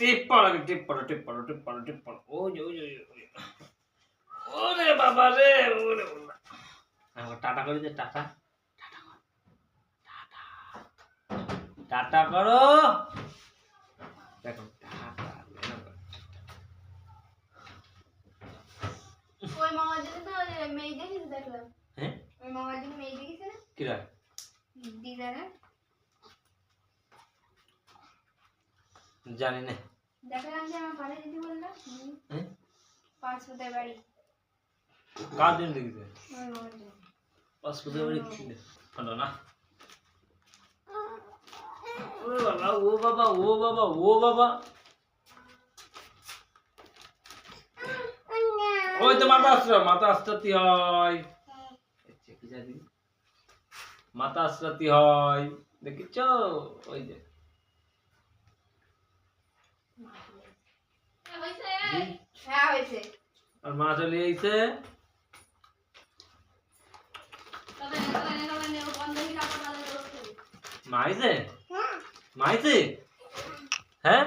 টিপ পড়ো ওই ওরে বাবা রে ওরে বাবা টাটা করে দে টাটা টাটা করো দেখো টাটা ওই মামার জন্য তো মেয়ে দেখেছি দেখলাম হ্যাঁ ওই মামার জন্য মেয়ে দেখেছে না কিরা দিদারা জানি না দেখলাম যে আমার পাড়ে দিদি বললো হ্যাঁ পাঁচশোতে বাড়ি কার দিন দেখেছে ওই মামার জন্য পাসপোর্টে বাড়ি ছিল হলো না ও বাবা ও বাবা ও বাবা ও বাবা ওই তো মাথা আসতে হয় কি জানি মাথা আসতে হয় দেখিছ ওই যে হ্যাঁ হয়েছে আর মা চলে আইছে মাইছে মাইছে হ্যাঁ